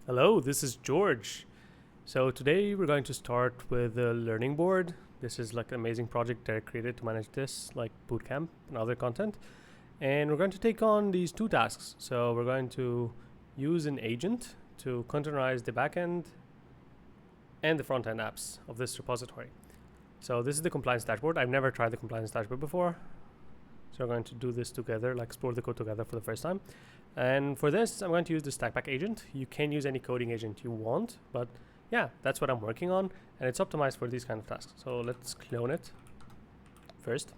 Hello, this is George. So today we're going to start with the learning board. This is like an amazing project that I created to manage this, like bootcamp and other content. And we're going to take on these two tasks. So we're going to use an agent to containerize the backend and the front end apps of this repository. So this is the compliance dashboard. I've never tried the compliance dashboard before. So we're going to do this together, like explore the code together for the first time. And for this, I'm going to use the Stakpak agent. You can use any coding agent you want, but yeah, that's what I'm working on, and it's optimized for these kind of tasks. So let's clone it first.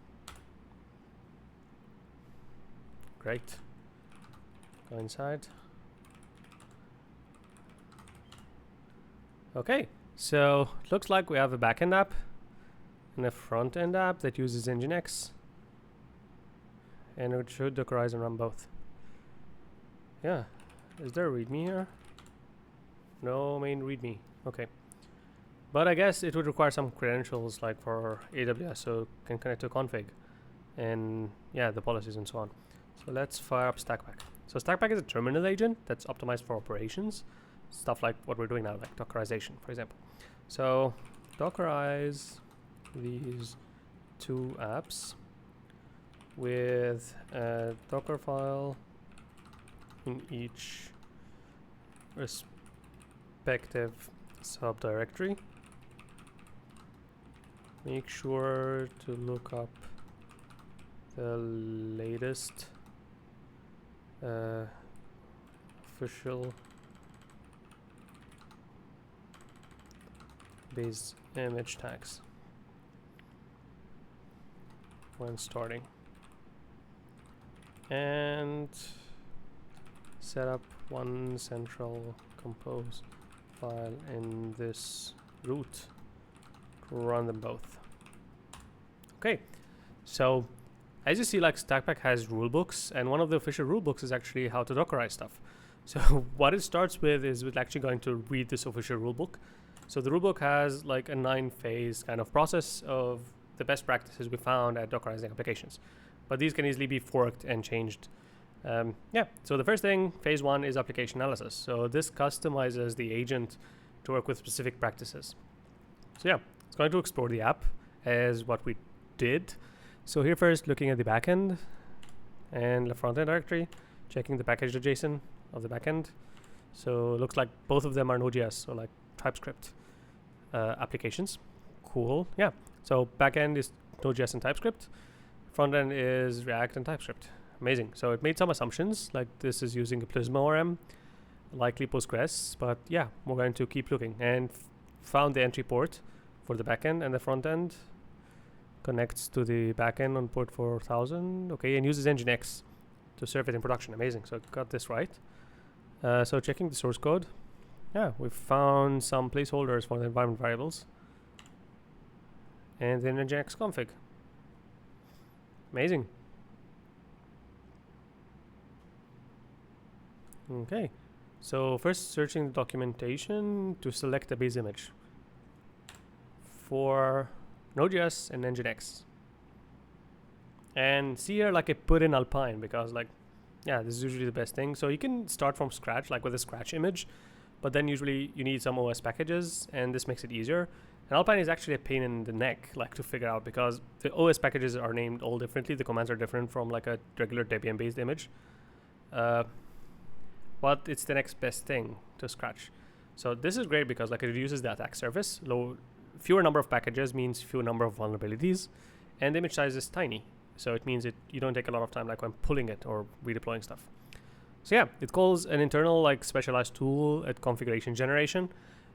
Great. Go inside. Okay, so it looks like we have a backend app and a front end app that uses Nginx, and it should Dockerize and run both. Yeah, is there a README here? No main README. Okay, but I guess it would require some credentials like for AWS, so it can connect to config and yeah, the policies and so on. So let's fire up Stakpak. So Stakpak is a terminal agent that's optimized for operations, stuff like what we're doing now, like Dockerization, for example. So Dockerize these two apps with a Docker file in each respective subdirectory. Make sure to look up the latest official base image tags when starting, and set up one central compose file in this root to run them both. Okay, so as you see, like Stakpak has rulebooks, and one of the official rulebooks is actually how to Dockerize stuff. So what it starts with is with actually going to read this official rulebook. So the rulebook has like a 9-phase kind of process of the best practices we found at Dockerizing applications, but these can easily be forked and changed. So the first thing, phase 1, is application analysis. So this customizes the agent to work with specific practices. So yeah, it's going to explore the app as what we did. So here first, looking at the backend and the front end directory, checking the package.json of the backend. So it looks like both of them are Node.js, so like TypeScript applications. Cool, yeah. So backend is Node.js and TypeScript. Front end is React and TypeScript. Amazing. So it made some assumptions, like this is using a Plisma ORM, likely Postgres, but yeah, we're going to keep looking, and found the entry port for the backend, and the front end connects to the backend on port 4000. Okay, and uses Nginx to serve it in production. Amazing. So got this right. So checking the source code. Yeah, we found some placeholders for the environment variables and the Nginx config. Amazing. Okay, so first searching the documentation to select a base image for Node.js and Nginx. And see here, like I put in Alpine because like, yeah, this is usually the best thing. So you can start from scratch, like with a scratch image, but then usually you need some OS packages, and this makes it easier. And Alpine is actually a pain in the neck, like to figure out, because the OS packages are named all differently. The commands are different from like a regular Debian based image. But it's the next best thing to scratch. So this is great because like it reduces the attack surface. Fewer number of packages means fewer number of vulnerabilities, and the image size is tiny. So it means you don't take a lot of time like when pulling it or redeploying stuff. So yeah, it calls an internal like specialized tool at configuration generation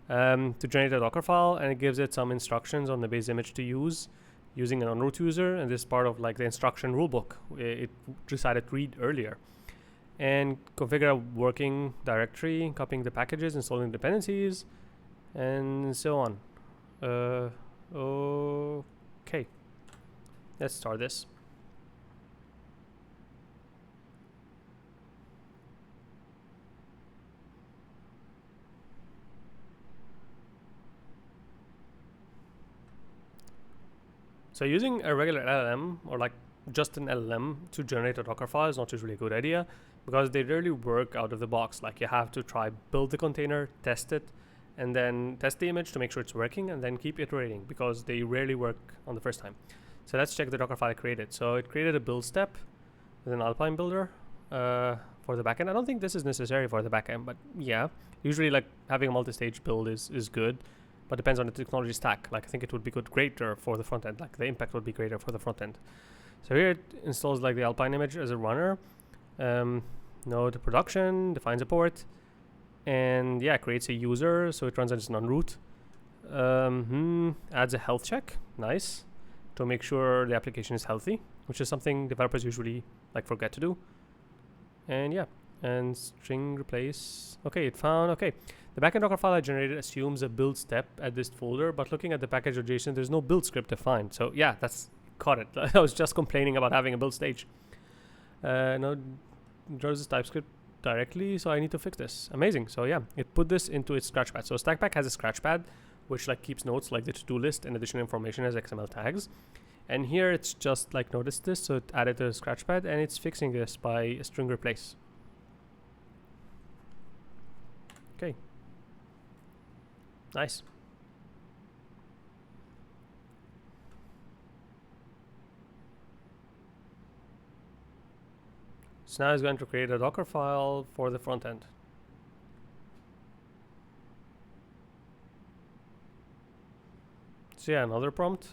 to generate a Docker file, and it gives it some instructions on the base image to use using an unroot user, and this is part of like the instruction rulebook it decided to read earlier. And configure a working directory, copying the packages, installing dependencies, and so on. Okay, let's start this. So using a regular LLM or like just an LLM to generate a Docker file is not usually a good idea, because they rarely work out of the box. Like, you have to try build the container, test it, and then test the image to make sure it's working, and then keep iterating, because they rarely work on the first time. So let's check the Docker file I created. So it created a build step with an Alpine builder for the backend. I don't think this is necessary for the backend, but yeah, usually like having a multi-stage build is good, but depends on the technology stack. Like, I think it would be greater for the front end. Like, the impact would be greater for the front end. So here it installs like the Alpine image as a runner, node production, defines a port, and yeah, creates a user, so it runs as non-root. Adds a health check, nice, to make sure the application is healthy, which is something developers usually like forget to do. And yeah, and string replace. Okay, it found, okay, the backend Docker file I generated assumes a build step at this folder, but looking at the package.json, there's no build script defined. So yeah, that's caught it. I was just complaining about having a build stage. Now draws this TypeScript directly, so I need to fix this. Amazing. So yeah, it put this into its scratchpad. So Stakpak has a scratchpad which like keeps notes like the to-do list and additional information as XML tags. And here it's just like noticed this, so it added the scratchpad, and it's fixing this by a string replace. Okay. Nice. So now it's going to create a Docker file for the front end. So yeah, another prompt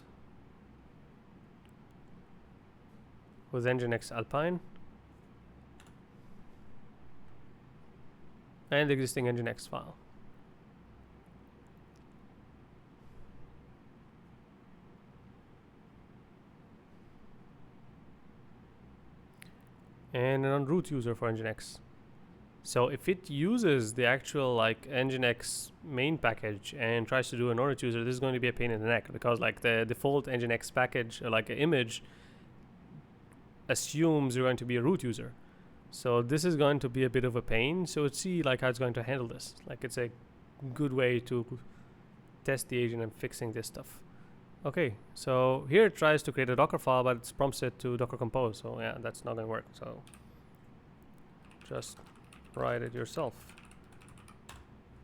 with Nginx Alpine and existing Nginx file. And an root user for Nginx. So if it uses the actual like Nginx main package and tries to do an root user, this is going to be a pain in the neck, because like the default Nginx package, like an image, assumes you're going to be a root user. So this is going to be a bit of a pain. So let's see like how it's going to handle this. Like, it's a good way to test the agent and fixing this stuff. Okay, so here it tries to create a Docker file, but it prompts it to Docker compose. So yeah, that's not going to work. So just write it yourself.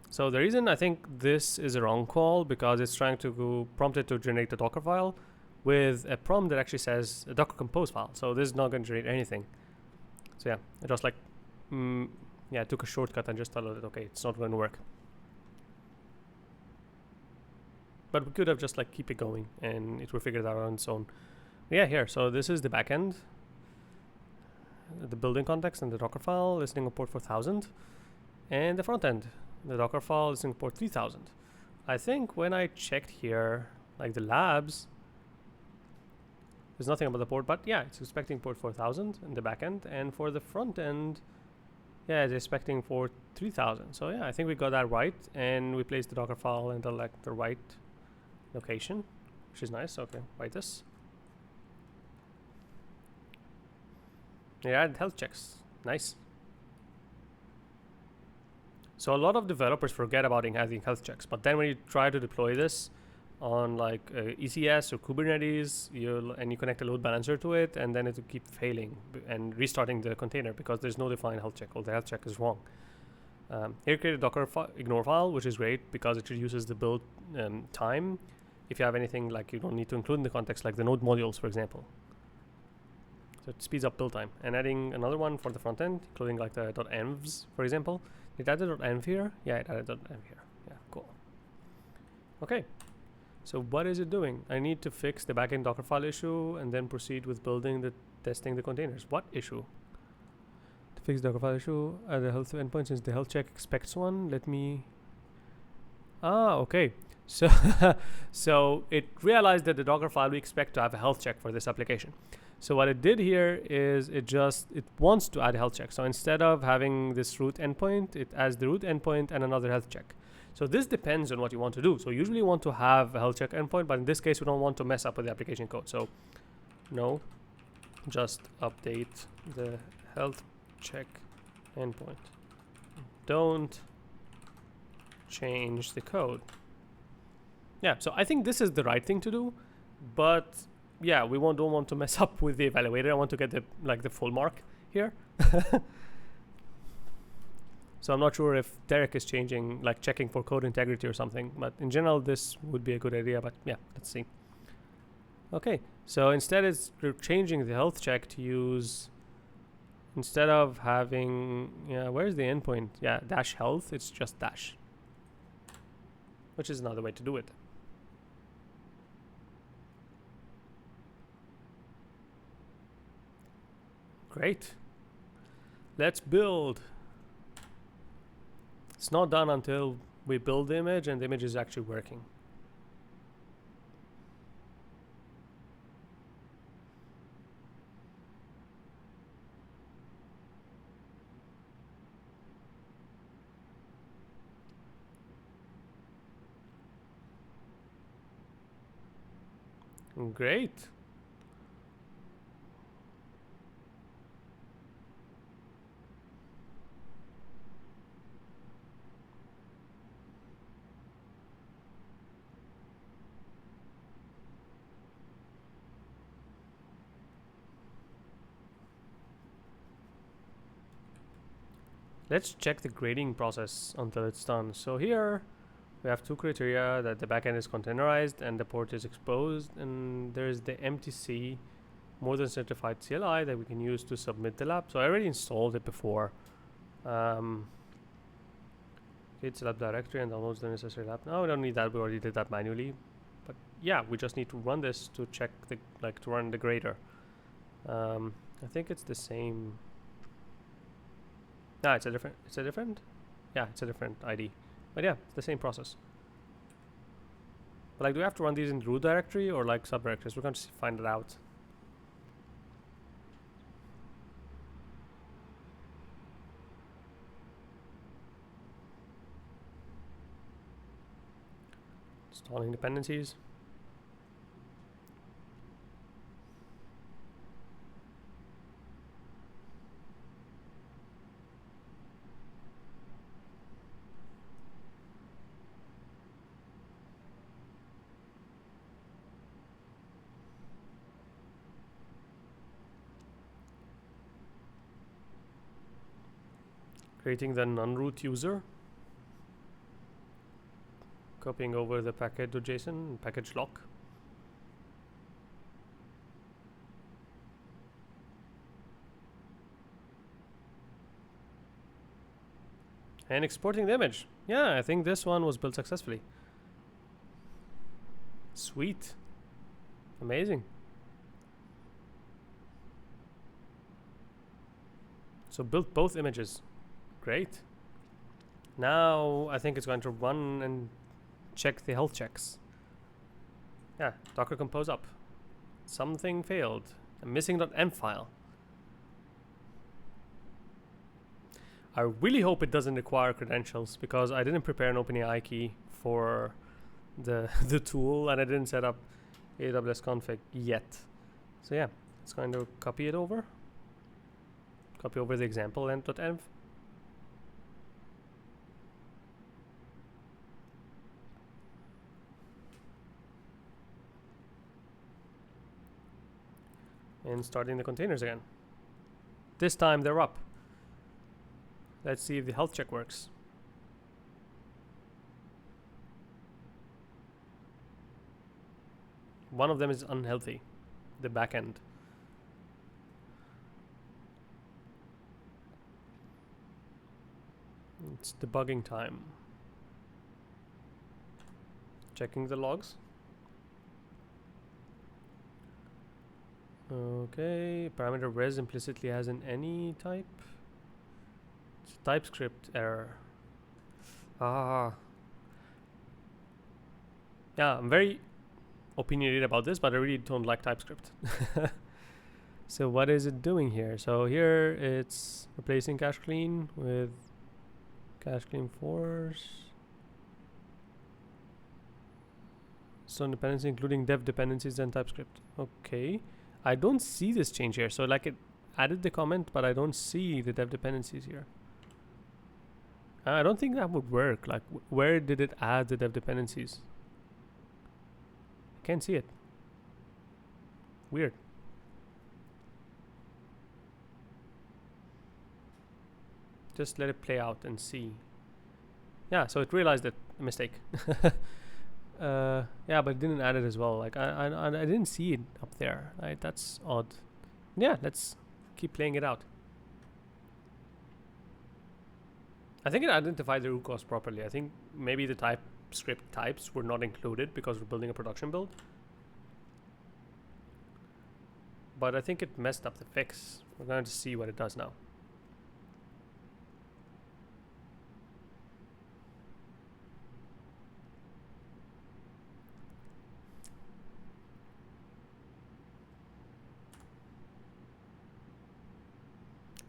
So the reason I think this is a wrong call, because it's trying to prompt it to generate a Docker file with a prompt that actually says a Docker compose file. So this is not going to generate anything. So yeah, it was like, yeah, took a shortcut and just told it, okay, it's not going to work. But we could have just like keep it going and it will figure it out on its own. Yeah, here, so this is the backend, the building context and the Docker file, listening on port 4000, and the front end, the Docker file listening port 3000. I think when I checked here, like the labs, there's nothing about the port, but yeah, it's expecting port 4000 in the backend, and for the front end, yeah, it's expecting port 3000. So yeah, I think we got that right, and we placed the Docker file in the right location, which is nice. Okay, write this. Yeah, added health checks. Nice. So a lot of developers forget about adding health checks, but then when you try to deploy this on like ECS or Kubernetes, you connect a load balancer to it, and then it will keep failing and restarting the container because there's no defined health check, or the health check is wrong. Here, create a Docker ignore file, which is great because it reduces the build time. If you have anything like you don't need to include in the context, like the node modules, for example. So it speeds up build time. And adding another one for the front end, including like the .envs, for example. Did it add the .env here? Yeah, it added .env here. Yeah, cool. Okay. So what is it doing? I need to fix the backend Docker file issue and then proceed with testing the containers. What issue? To fix the Docker file issue, add the health endpoint since the health check expects one. Let me... okay. So, so it realized that the Docker file we expect to have a health check for this application. So what it did here is it wants to add a health check. So instead of having this root endpoint, it adds the root endpoint and another health check. So this depends on what you want to do. So usually you want to have a health check endpoint, but in this case, we don't want to mess up with the application code. So no, just update the health check endpoint. Don't change the code. Yeah, so I think this is the right thing to do, but yeah, we don't want to mess up with the evaluator. I want to get the full mark here. So I'm not sure if Derek is changing, like checking for code integrity or something, but in general this would be a good idea, but yeah, let's see. Okay, so instead we're changing the health check to use, instead of having, yeah, where's the endpoint? Yeah, dash health, it's just dash, which is another way to do it. Great. Let's build. It's not done until we build the image and the image is actually working. Great. Let's check the grading process until it's done. So here we have two criteria: that the backend is containerized and the port is exposed, and there's the MTC, more than certified CLI, that we can use to submit the lab. So I already installed it before. It's lab directory and downloads the necessary lab. No, we don't need that. We already did that manually. But yeah, we just need to run this to check the, to run the grader. I think it's the same. No, it's a different. Yeah, it's a different ID. But yeah, it's the same process. But do we have to run these in root directory or subdirectories? We're going to find it out. Installing dependencies. Creating the non-root user. Copying over the package.json, package lock. And exporting the image. Yeah, I think this one was built successfully. Sweet. Amazing. So built both images. Great. Now I think it's going to run and check the health checks. Yeah, Docker compose up. Something failed. A missing.m file. I really hope it doesn't require credentials, because I didn't prepare an OpenAI key for the tool, and I didn't set up AWS config yet. So yeah, it's going to copy it over. Copy over the example .env. And starting the containers again. This time they're up. Let's see if the health check works. One of them is unhealthy, the backend. It's debugging time. Checking the logs. Okay, parameter res implicitly has an any type. It's a TypeScript error. Yeah, I'm very opinionated about this, but I really don't like TypeScript. So what is it doing here? So here it's replacing cache clean with cache clean force. So dependency including dev dependencies and TypeScript. Okay. I don't see this change here. So it added the comment, but I don't see the dev dependencies here. I don't think that would work. Where did it add the dev dependencies? I can't see it. Weird. Just let it play out and see. Yeah, so it realized that mistake. Yeah, but it didn't add it as well. Like I didn't see it up there. Right, that's odd. Yeah, let's keep playing it out. I think it identified the root cause properly. I think maybe the TypeScript types were not included because we're building a production build. But I think it messed up the fix. We're going to see what it does now.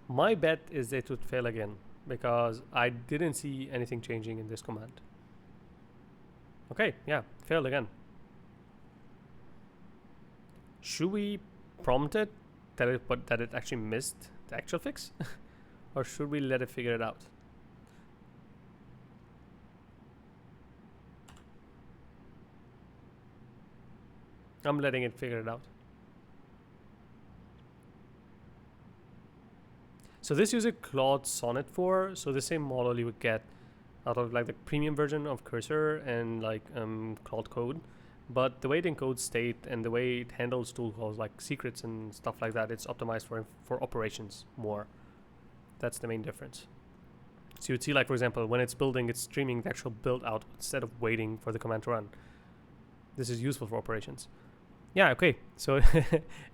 My bet is it would fail again because I didn't see anything changing in this command. Okay, yeah, failed again. Should we prompt it that it actually missed the actual fix? Or should we let it figure it out? I'm letting it figure it out. So this uses Claude Sonnet 4, so the same model you would get out of like the premium version of Cursor and like Claude Code. But the way it encodes state and the way it handles tool calls like secrets and stuff like that, it's optimized for operations more. That's the main difference. So you'd see, like, for example, when it's building, it's streaming the actual build out instead of waiting for the command to run. This is useful for operations. Yeah, okay. So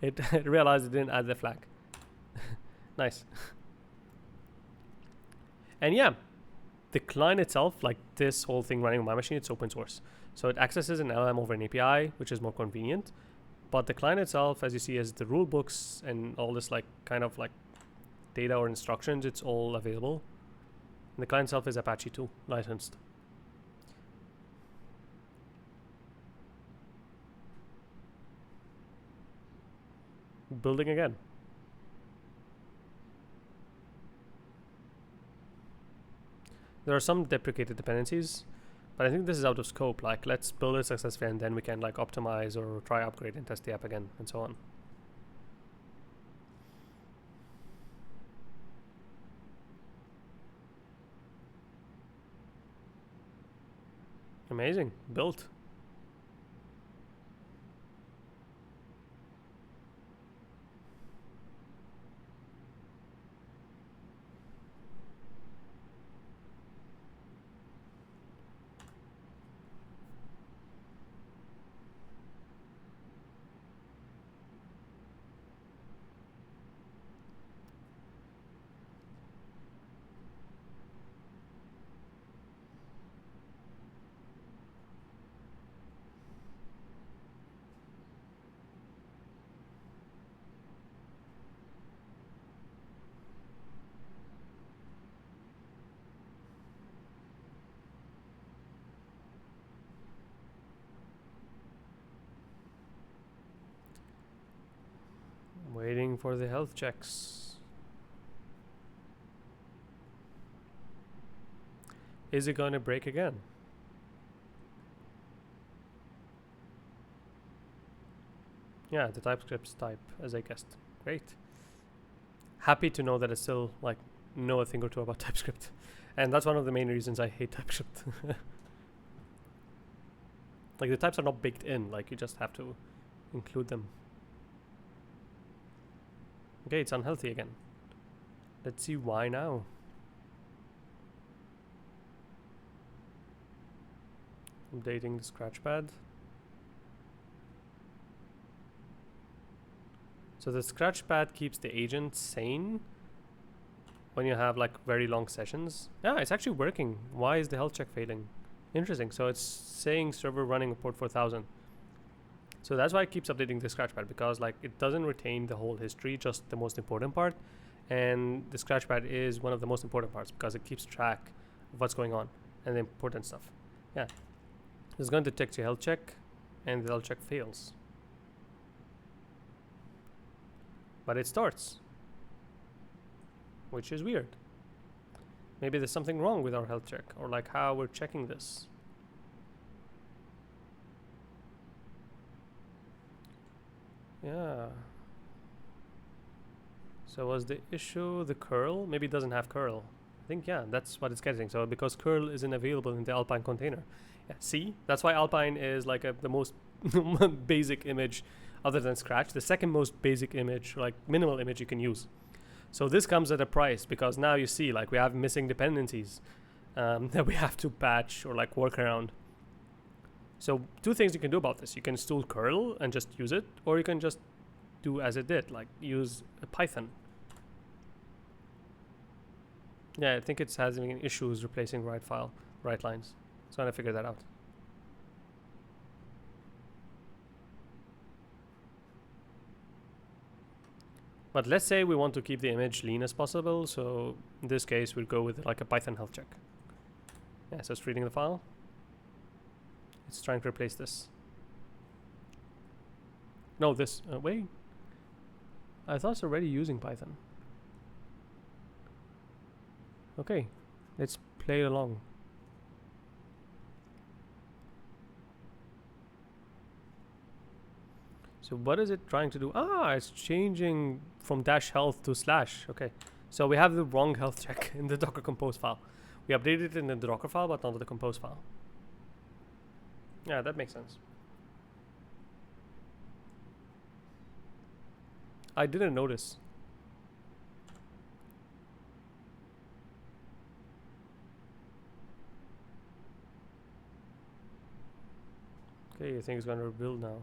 it realized it didn't add the flag. Nice. And yeah, the client itself, like this whole thing running on my machine, it's open source. So it accesses an LLM over an API, which is more convenient. But the client itself, as you see, has the rule books and all this like kind of like data or instructions. It's all available. And the client itself is Apache 2 licensed. Building again. There are some deprecated dependencies, but I think this is out of scope. Like, let's build it successfully and then we can like optimize or try upgrade and test the app again and so on. Amazing. Built. Waiting for the health checks. Is it going to break again? Yeah, the TypeScript's type, as I guessed. Great. Happy to know that I still like know a thing or two about TypeScript. And that's one of the main reasons I hate TypeScript. Like, the types are not baked in, like you just have to include them. Okay, it's unhealthy again. Let's see why now. Updating the scratchpad. So the scratchpad keeps the agent sane when you have like very long sessions. Yeah, it's actually working. Why is the health check failing? Interesting. So it's saying server running port 4000. So that's why it keeps updating the scratchpad, because like it doesn't retain the whole history, just the most important part. And the scratchpad is one of the most important parts because it keeps track of what's going on and the important stuff. Yeah. It's going to detect your health check and the health check fails. But it starts, which is weird. Maybe there's something wrong with our health check or like how we're checking this. Yeah. So was the issue the curl? Maybe it doesn't have curl. I think, yeah, that's what it's getting. So because curl isn't available in the Alpine container. Yeah, see? That's why Alpine is like the most basic image other than Scratch. The second most basic image, like minimal image you can use. So this comes at a price because now you see like we have missing dependencies that we have to patch or like work around. So two things you can do about this. You can install curl and just use it, or you can just do as it did, like use a Python. Yeah, I think it's having issues replacing write lines. So I'm trying to figure that out. But let's say we want to keep the image lean as possible, so in this case we'll go with like a Python health check. Yeah, so it's reading the file. It's trying to replace this. No, this. Wait. I thought it's already using Python. Okay, let's play along. So what is it trying to do? Ah, it's changing from dash health to slash. Okay, so we have the wrong health check in the Docker compose file. We updated it in the Docker file, but not in the compose file. Yeah, that makes sense. I didn't notice. Okay, I think it's gonna rebuild now.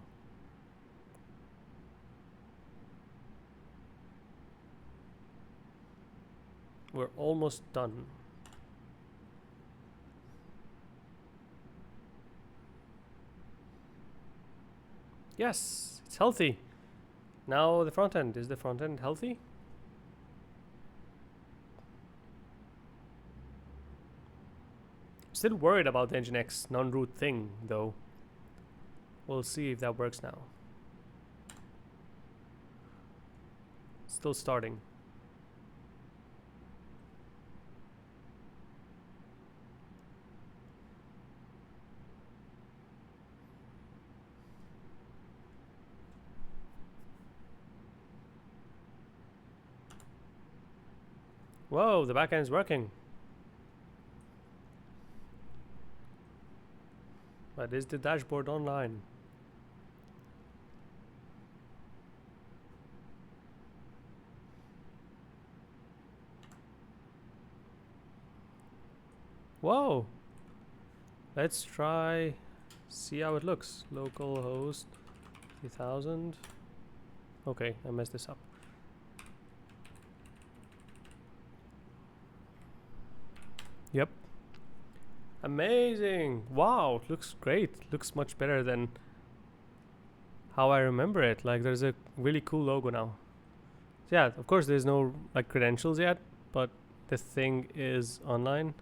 We're almost done. Yes, it's healthy. Now the front end. Is the front end healthy? Still worried about the Nginx non-root thing, though. We'll see if that works now. Still starting. Whoa, the backend is working. But is the dashboard online? Whoa. Let's try, see how it looks. Localhost 3000. Okay, I messed this up. Yep. Amazing. Wow, it looks great. Looks much better than how I remember it. Like there's a really cool logo now. So yeah, of course there's no like credentials yet, but the thing is online.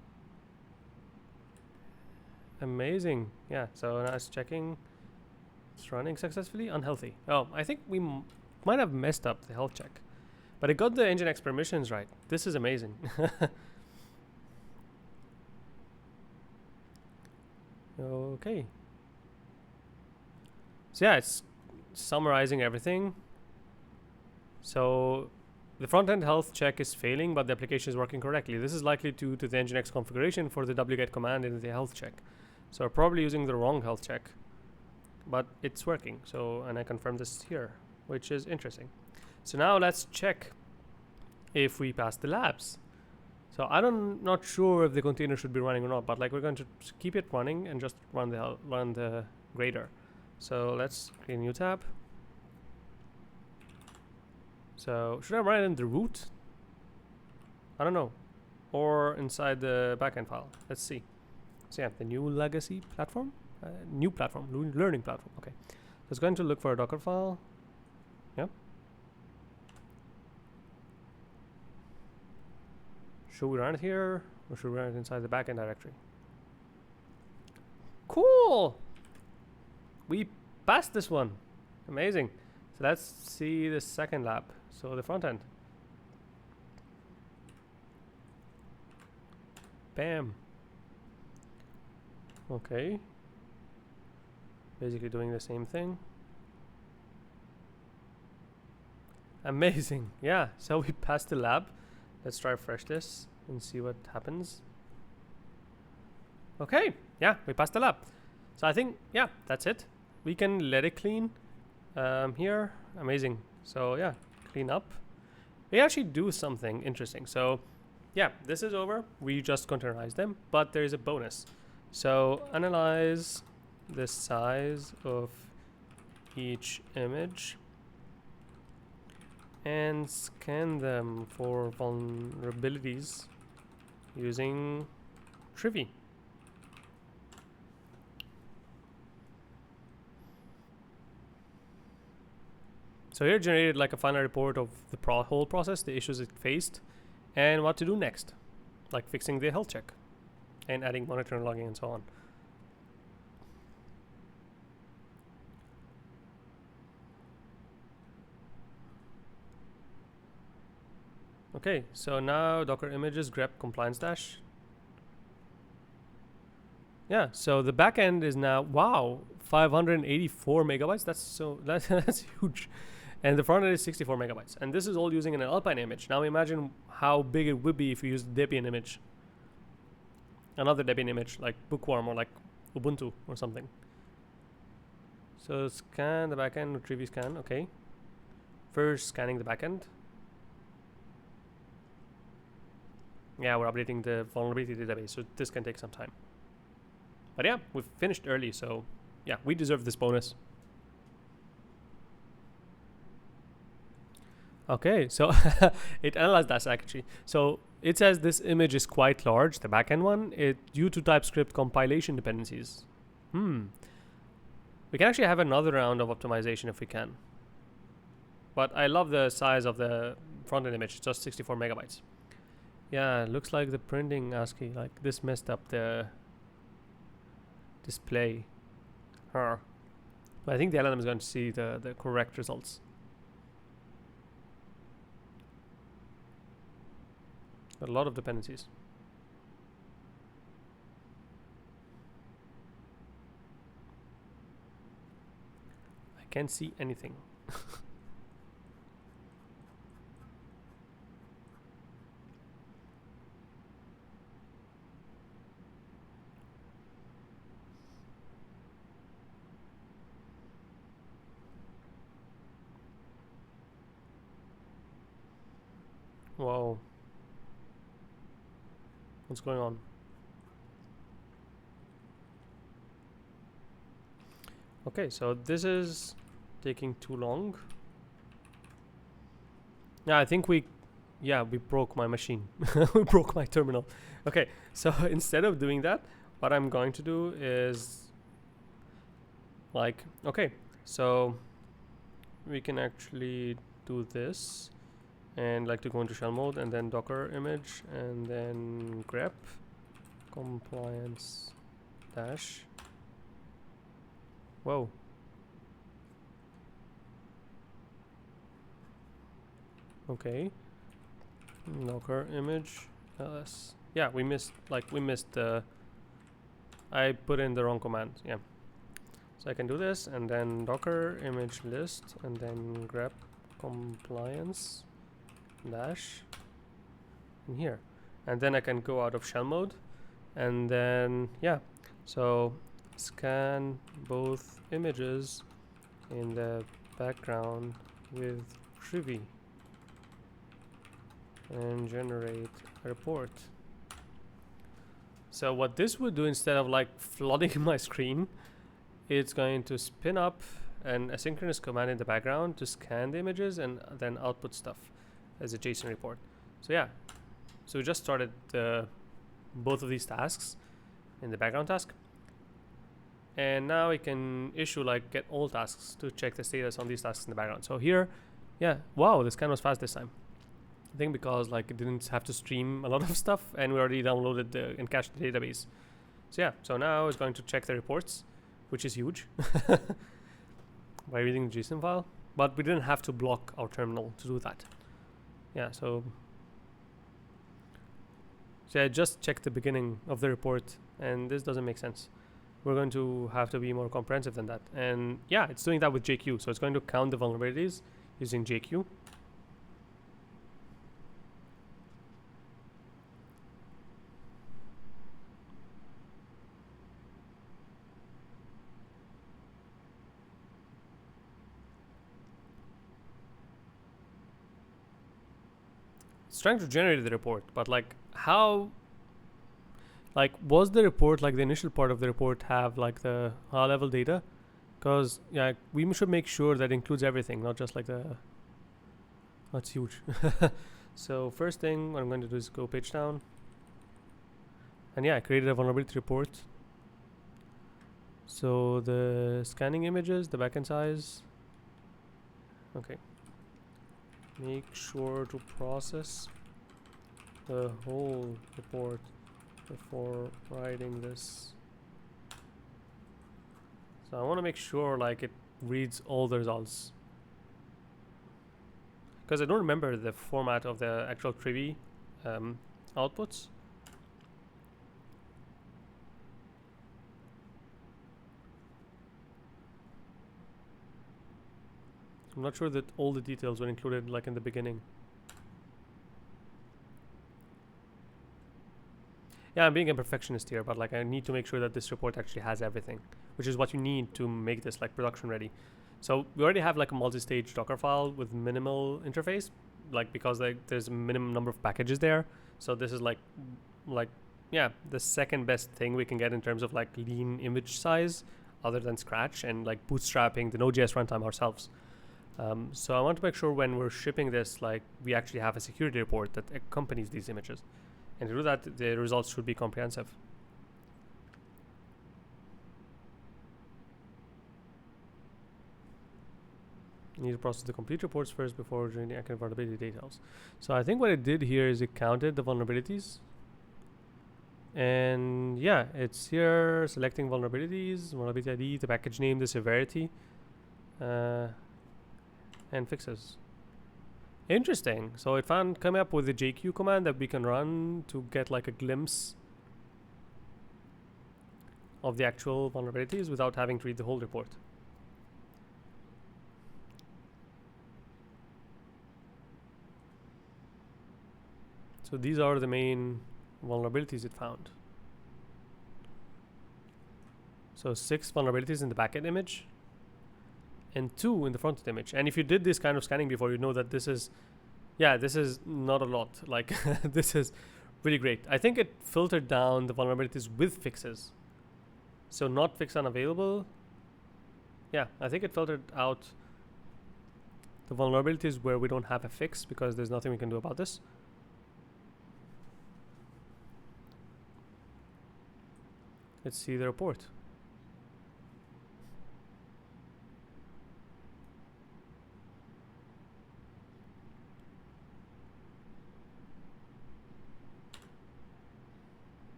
Amazing. Yeah, so now it's checking. It's running successfully. Unhealthy. Oh, I think we might have messed up the health check. But it got the Nginx permissions right. This is amazing. Okay. So yeah, it's summarizing everything. So the front-end health check is failing, but the application is working correctly. This is likely due to the Nginx configuration for the wget command in the health check. So we're probably using the wrong health check, but it's working. So, and I confirm this here, which is interesting. So now let's check if we pass the labs. So I'm not sure if the container should be running or not, but like we're going to keep it running and just run the grader. So let's create a new tab. So should I run it in the root? I don't know, or inside the backend file. Let's see. So yeah, the new legacy platform, new platform, learning platform. Okay, so it's going to look for a Docker file. Yep. Should we run it here, or should we run it inside the backend directory? Cool! We passed this one. Amazing. So let's see the second lab. So the front end. Bam. Okay. Basically doing the same thing. Amazing. Yeah, so we passed the lab. Let's try refresh this and see what happens. Okay, yeah, we passed the lab. So I think, yeah, that's it. We can let it clean here. Amazing. So yeah, clean up. We actually do something interesting. So yeah, this is over. We just containerized them, but there is a bonus. So analyze the size of each image and scan them for vulnerabilities using Trivy. So here generated like a final report of the whole process, the issues it faced, and what to do next, like fixing the health check and adding monitoring logging and so on. Okay, so now Docker images grep compliance dash. Yeah, so the backend is now, wow, 584 megabytes. That's huge. And the front end is 64 megabytes. And this is all using an Alpine image. Now imagine how big it would be if you used Debian image. Another Debian image, like Bookworm or like Ubuntu or something. So scan the backend, Trivy scan, okay. First scanning the backend. Yeah, we're updating the vulnerability database, so this can take some time. But yeah, we've finished early, so yeah, we deserve this bonus. Okay, so it analyzed that actually. So it says this image is quite large, the backend one, due to TypeScript compilation dependencies. We can actually have another round of optimization if we can. But I love the size of the front-end image, just 64 megabytes. Yeah, looks like the printing ASCII, like this messed up the display. But I think the LLM is going to see the correct results. A lot of dependencies. I can't see anything. Whoa. What's going on? Okay, so this is taking too long. Yeah, I think we broke my machine. We broke my terminal. Okay, so instead of doing that, what I'm going to do is like, okay, so we can actually do this and like to go into shell mode and then Docker image and then grep compliance dash. Whoa. Okay. Docker image ls. Yeah, we missed I put in the wrong command. Yeah. So I can do this and then Docker image list and then grep compliance dash in here, and then I can go out of shell mode and then yeah, so scan both images in the background with Trivy and generate a report. So what this would do, instead of like flooding my screen, it's going to spin up an asynchronous command in the background to scan the images and then output stuff as a JSON report. So yeah, so we just started both of these tasks in the background task, and now we can issue like get all tasks to check the status on these tasks in the background. So here, yeah, wow, the scan was fast this time. I think because like it didn't have to stream a lot of stuff and we already downloaded and cached the database. So yeah, so now it's going to check the reports, which is huge, by reading the JSON file, but we didn't have to block our terminal to do that. Yeah, so I just checked the beginning of the report, and this doesn't make sense. We're going to have to be more comprehensive than that. And yeah, it's doing that with JQ. So it's going to count the vulnerabilities using JQ. it's trying to generate the report, but like how, like was the report, like the initial part of the report have like the high level data? Because yeah, we should make sure that includes everything, not just like the, that's huge. So first thing what I'm going to do is go page down, and yeah, I created a vulnerability report. So the scanning images, the backend size, okay, make sure to process the whole report before writing this. So I want to make sure like it reads all the results, because I don't remember the format of the actual Trivy outputs. I'm not sure that all the details were included like in the beginning. Yeah, I'm being a perfectionist here, but like I need to make sure that this report actually has everything, which is what you need to make this like production ready. So we already have like a multi-stage Docker file with minimal interface, like because like there's a minimum number of packages there. So this is like yeah, the second best thing we can get in terms of like lean image size, other than Scratch and like bootstrapping the Node.js runtime ourselves. So I want to make sure when we're shipping this, like we actually have a security report that accompanies these images. And to do that, the results should be comprehensive. You need to process the complete reports first before doing the accurate vulnerability details. So I think what it did here is it counted the vulnerabilities. And yeah, it's here selecting vulnerabilities, vulnerability ID, the package name, the severity, and fixes. Interesting. So it found coming up with the JQ command that we can run to get like a glimpse of the actual vulnerabilities without having to read the whole report. So these are the main vulnerabilities it found. So 6 vulnerabilities in the backend image and 2 in the frontend image. And if you did this kind of scanning before, you know that this is, yeah, this is not a lot. Like this is really great. I think it filtered down the vulnerabilities with fixes. So not fix unavailable. Yeah, I think it filtered out the vulnerabilities where we don't have a fix because there's nothing we can do about this. Let's see the report.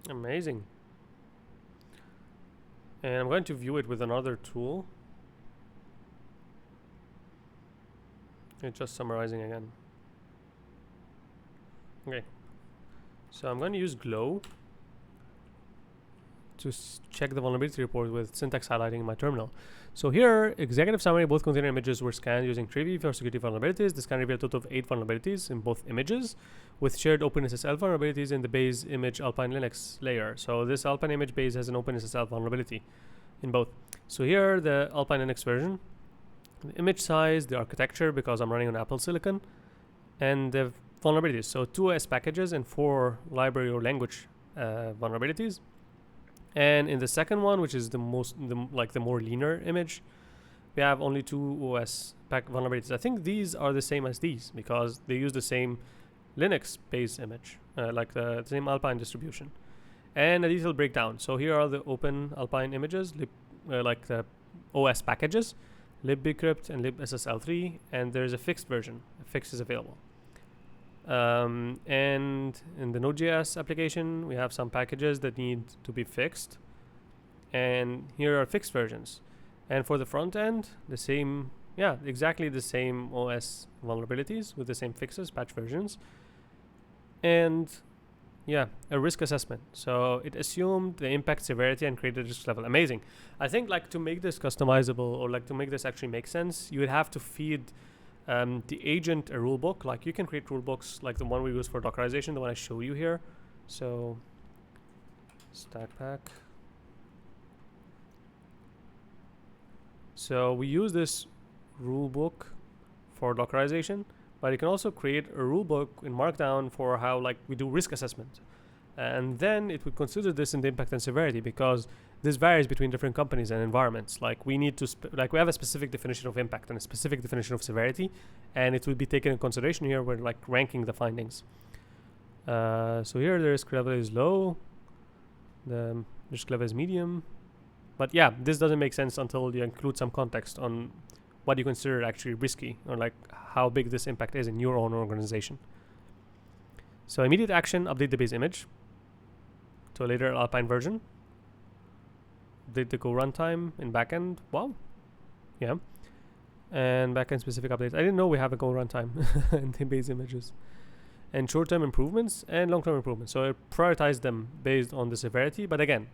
Amazing. And I'm going to view it with another tool. It's just summarizing again. Okay. So I'm going to use Glow to check the vulnerability report with syntax highlighting in my terminal. So here, executive summary, both container images were scanned using Trivy for security vulnerabilities. The scan revealed a total of 8 vulnerabilities in both images, with shared OpenSSL vulnerabilities in the base image Alpine Linux layer. So this Alpine image base has an OpenSSL vulnerability in both. So here, the Alpine Linux version, the image size, the architecture, because I'm running on Apple Silicon, and the vulnerabilities. So 2 OS packages and 4 library or language vulnerabilities. And in the second one, which is the more leaner image, we have only 2 OS pack vulnerabilities. I think these are the same as these because they use the same Linux base image, like the same Alpine distribution. And a detailed breakdown. So here are the open Alpine images, like the OS packages, libbcrypt and libssl3, and there's a fixed version. A fix is available. And in the Node.js application, we have some packages that need to be fixed. And here are fixed versions. And for the front end, the same, yeah, exactly the same OS vulnerabilities with the same fixes, patch versions. And yeah, a risk assessment. So it assumed the impact severity and created a risk level. Amazing. I think like to make this customizable or like to make this actually make sense, you would have to feed the agent a rulebook. Like you can create rulebooks like the one we use for Dockerization, the one I show you here. So Stakpak. So we use this rulebook for Dockerization, but you can also create a rule book in Markdown for how like we do risk assessment. And then it would consider this in the impact and severity, because this varies between different companies and environments. Like we need to, we have a specific definition of impact and a specific definition of severity, and it would be taken in consideration here when like ranking the findings. So here the risk level is low, the risk level is medium. But yeah, this doesn't make sense until you include some context on what you consider actually risky, or like how big this impact is in your own organization. So immediate action, update the base image to a later Alpine version. Update the Go runtime in backend. Wow. Yeah. And backend specific updates. I didn't know we have a Go runtime in the base images. And short-term improvements and long-term improvements. So I prioritize them based on the severity. But again,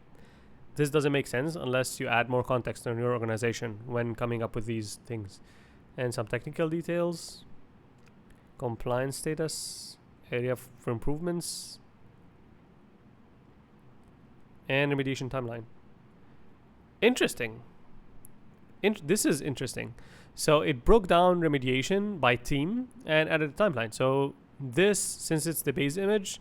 this doesn't make sense unless you add more context on your organization when coming up with these things. And some technical details. Compliance status. Area for improvements. And remediation timeline. Interesting. This is interesting. So it broke down remediation by team and added a timeline. So this, since it's the base image,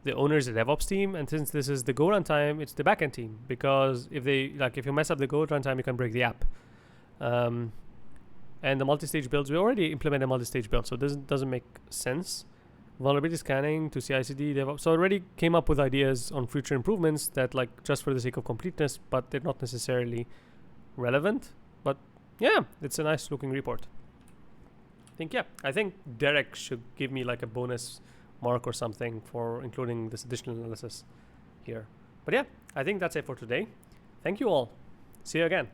the owner is the DevOps team, and since this is the Go runtime, it's the backend team. Because if you mess up the Go runtime, you can break the app. And the multi-stage builds, we already implemented a multi-stage build, so this doesn't make sense. Vulnerability scanning to CI/CD, DevOps. So I already came up with ideas on future improvements that like just for the sake of completeness, but they're not necessarily relevant. But yeah, it's a nice looking report. I think Derek should give me like a bonus mark or something for including this additional analysis here. But yeah, I think that's it for today. Thank you all. See you again.